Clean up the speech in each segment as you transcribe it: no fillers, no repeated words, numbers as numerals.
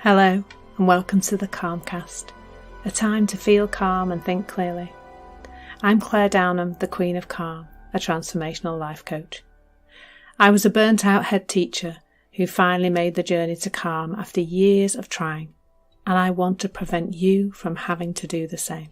Hello and welcome to the Calmcast, a time to feel calm and think clearly. I'm Claire Downham, the Queen of Calm, a transformational life coach. I was a burnt out head teacher who finally made the journey to calm after years of trying, and I want to prevent you from having to do the same.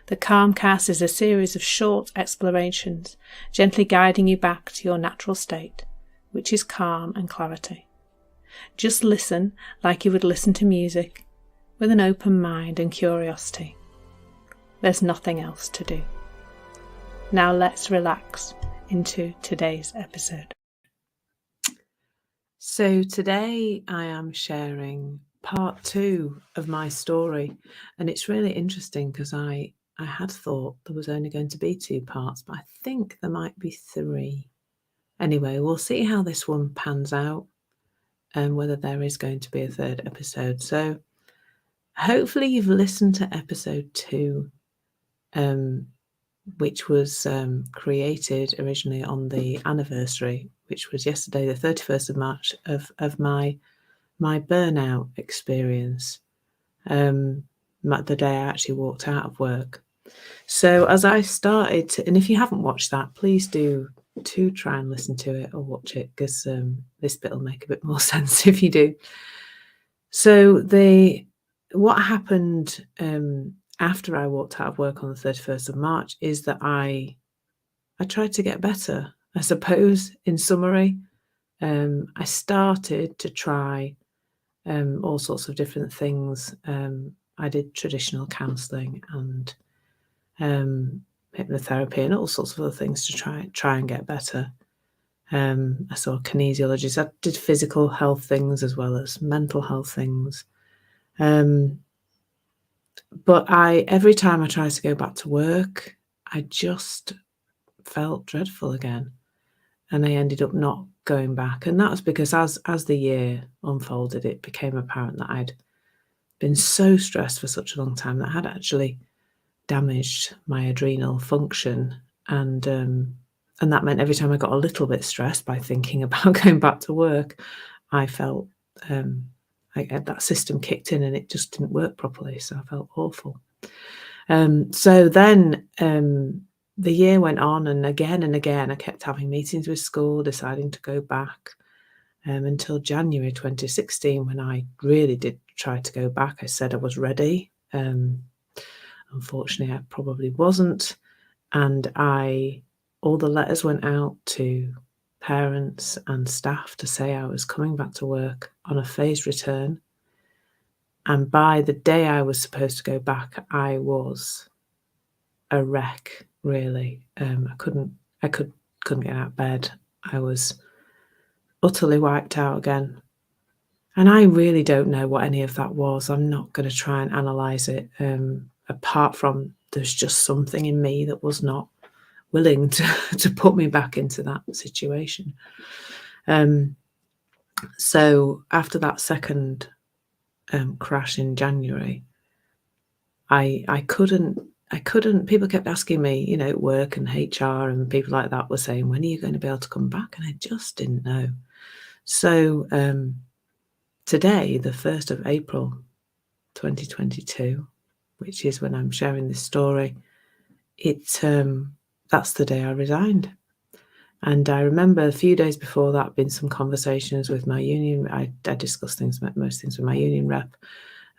The Calmcast is a series of short explorations, gently guiding you back to your natural state, which is calm and clarity. Just listen like you would listen to music, with an open mind and curiosity. There's nothing else to do. Now let's relax into today's episode. So today I am sharing part 2 of my story, and it's really interesting because I had thought there was only going to be 2 parts, but I think there might be 3. Anyway, we'll see how this one pans out and whether there is going to be a 3rd episode. So hopefully you've listened to episode 2, which was created originally on the anniversary, which was yesterday, the 31st of March of my burnout experience, the day I actually walked out of work. So as I started to, and if you haven't watched that, please do try and listen to it or watch it, because this bit will make a bit more sense if you do. So what happened after I walked out of work on the 31st of March is that I tried to get better, I suppose, in summary. I started to try all sorts of different things. I did traditional counselling and hypnotherapy and all sorts of other things to try and get better. I saw kinesiologists. I did physical health things as well as mental health things. But every time I tried to go back to work, I just felt dreadful again. And I ended up not going back. And that was because as the year unfolded, it became apparent that I'd been so stressed for such a long time that I had actually damaged my adrenal function, and that meant every time I got a little bit stressed by thinking about going back to work, I felt that system kicked in and it just didn't work properly, so I felt awful. So then the year went on, and again I kept having meetings with school, deciding to go back, until January 2016, when I really did try to go back. I said I was ready. Unfortunately, I probably wasn't, and all the letters went out to parents and staff to say I was coming back to work on a phased return. And by the day I was supposed to go back, I was a wreck, really. I couldn't get out of bed. I was utterly wiped out again. And I really don't know what any of that was. I'm not going to try and analyse it. Apart from there's just something in me that was not willing to put me back into that situation. So after that second crash in January, I couldn't, people kept asking me, work and HR and people like that were saying, when are you going to be able to come back? And I just didn't know. So today, the 1st of April, 2022, which is when I'm sharing this story, that's the day I resigned. And I remember a few days before that been some conversations with my union. I discussed most things with my union rep.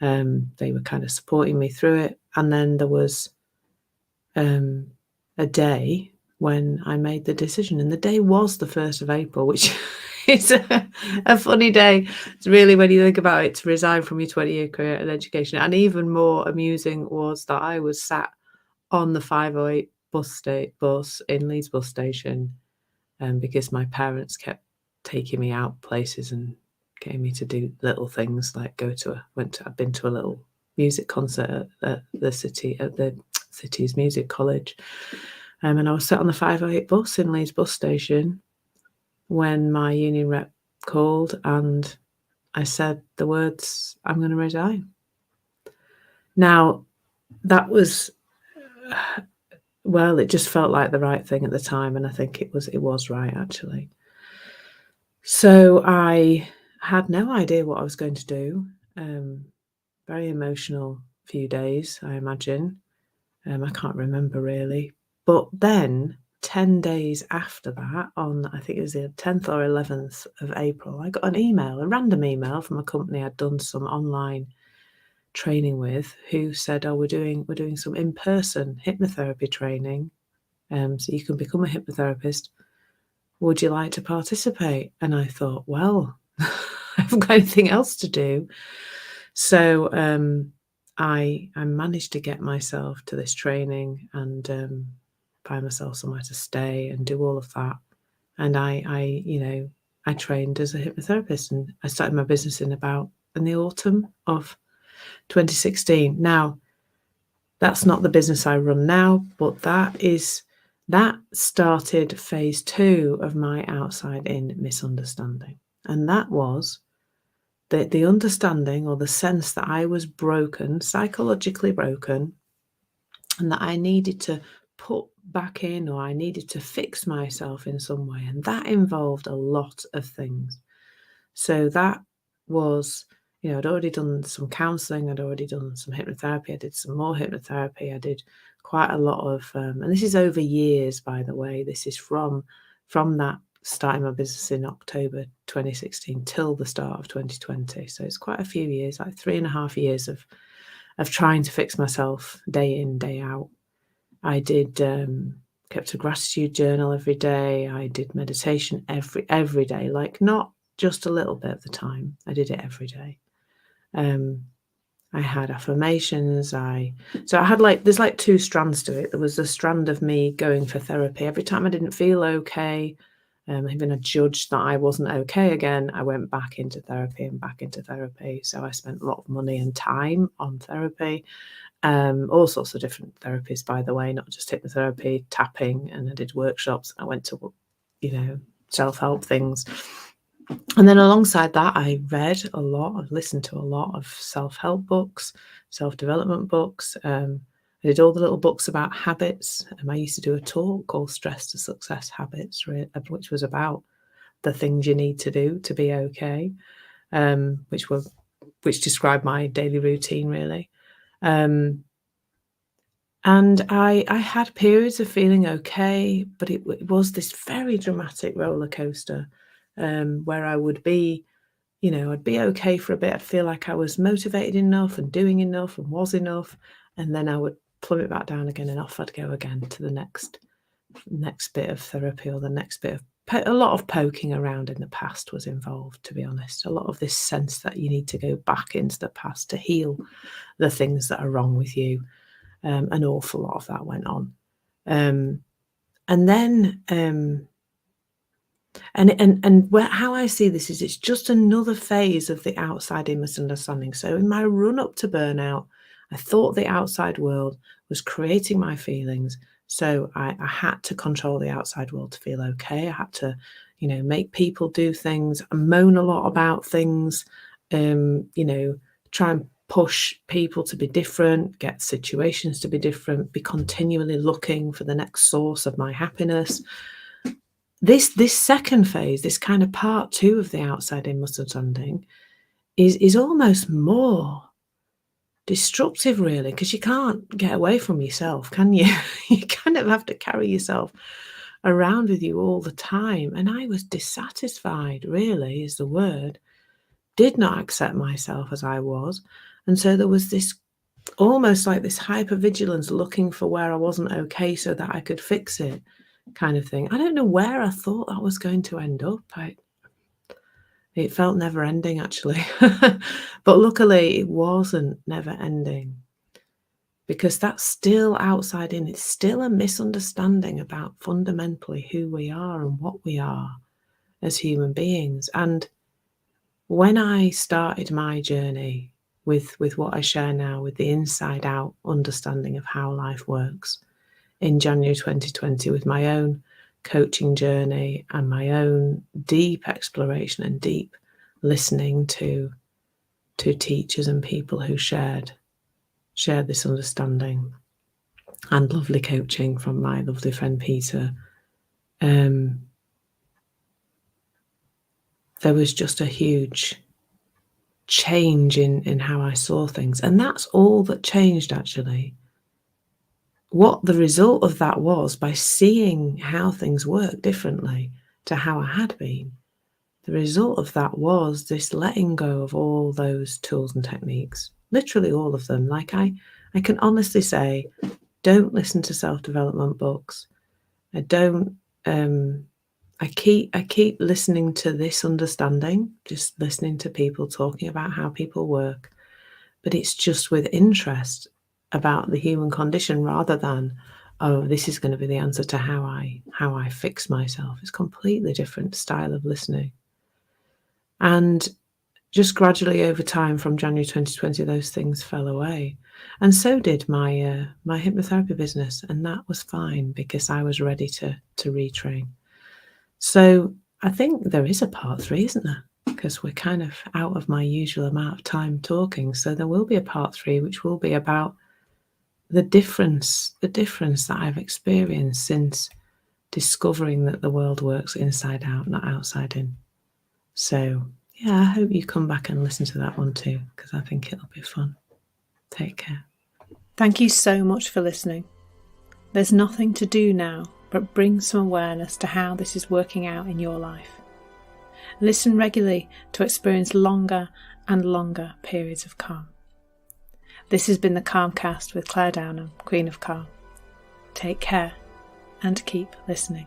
They were kind of supporting me through it. And then there was a day when I made the decision, and the day was the 1st of April, which is a funny day. It's really, when you think about it, to resign from your 20-year career in education. And even more amusing was that I was sat on the 508 bus in Leeds bus station, because my parents kept taking me out places and getting me to do little things like I've been to a little music concert at the city's music college, and I was sat on the 508 bus in Leeds bus station when my union rep called, and I said the words, "I'm going to resign." Now, that was, well, it just felt like the right thing at the time, and I think it was right, actually. So I had no idea what I was going to do. very emotional few days, I imagine. I can't remember really. But then 10 days after that, on I think it was the 10th or 11th of April, I got an email, a random email from a company I'd done some online training with, who said, "Oh, we're doing some in-person hypnotherapy training, so you can become a hypnotherapist. Would you like to participate?" And I thought, well, I haven't got anything else to do. So I managed to get myself to this training and find myself somewhere to stay and do all of that. And I trained as a hypnotherapist, and I started my business in the autumn of 2016. Now, that's not the business I run now, but that started phase 2 of my outside in misunderstanding. And that was the understanding or the sense that I was broken, psychologically broken, and that I needed to put back in, or I needed to fix myself in some way. And that involved a lot of things. So that was, I'd already done some counselling, I'd already done some hypnotherapy, I did some more hypnotherapy, I did quite a lot of, and this is over years, by the way. This is from that starting my business in October 2016 till the start of 2020. So it's quite a few years, like 3.5 years of trying to fix myself day in, day out. I did kept a gratitude journal every day. I did meditation every day, like not just a little bit of the time. I did it every day. I had affirmations. So I had there's like two strands to it. There was a strand of me going for therapy. Every time I didn't feel okay, even a judge that I wasn't okay again, I went back into therapy and back into therapy. So I spent a lot of money and time on therapy. All sorts of different therapies, by the way, not just hypnotherapy, tapping, and I did workshops. I went to, self-help things. And then alongside that, I read a lot, I listened to a lot of self-help books, self-development books. I did all the little books about habits. I used to do a talk called Stress to Success Habits, which was about the things you need to do to be okay, which described my daily routine, really. And I had periods of feeling okay, but it was this very dramatic roller coaster, where I would be, I'd be okay for a bit. I'd feel like I was motivated enough and doing enough and was enough, and then I would plummet back down again, and off I'd go again to the next bit of therapy, or the next bit of a lot of poking around in the past was involved, to be honest. A lot of this sense that you need to go back into the past to heal the things that are wrong with you. An awful lot of that went on. And then, how I see this is it's just another phase of the outside in misunderstanding. So in my run up to burnout, I thought the outside world was creating my feelings. So I had to control the outside world to feel okay. I had to, make people do things, moan a lot about things, try and push people to be different, get situations to be different, be continually looking for the next source of my happiness. This second phase, this kind of part 2 of the outside in misunderstanding is almost more destructive, really, because you can't get away from yourself, can you? You kind of have to carry yourself around with you all the time. And I was dissatisfied, really, is the word. Did not accept myself as I was. And so there was this almost like this hypervigilance, looking for where I wasn't okay so that I could fix it, kind of thing. I don't know where I thought that was going to end up. It felt never ending, actually. But luckily it wasn't never ending, because that's still outside in. It's still a misunderstanding about fundamentally who we are and what we are as human beings. And when I started my journey with what I share now, with the inside out understanding of how life works, in January 2020, with my own coaching journey and my own deep exploration and deep listening to teachers and people who shared this understanding, and lovely coaching from my lovely friend Peter, there was just a huge change in how I saw things. And that's all that changed, actually. What the result of that was, by seeing how things work differently to how I had been, the result of that was this letting go of all those tools and techniques, literally all of them. Like I can honestly say, don't listen to self-development books. I don't, I keep listening to this understanding, just listening to people talking about how people work, but it's just with interest about the human condition rather than, oh, this is going to be the answer to how I fix myself. It's a completely different style of listening. And just gradually over time, from January 2020, those things fell away. And so did my my hypnotherapy business, and that was fine because I was ready to retrain. So I think there is a part 3, isn't there? Because we're kind of out of my usual amount of time talking. So there will be a part 3, which will be about the difference that I've experienced since discovering that the world works inside out, not outside in. So yeah, I hope you come back and listen to that one too, because I think it'll be fun. Take care. Thank you so much for listening. There's nothing to do now but bring some awareness to how this is working out in your life. Listen regularly to experience longer and longer periods of calm. This has been the Calmcast with Claire Downham, Queen of Calm. Take care and keep listening.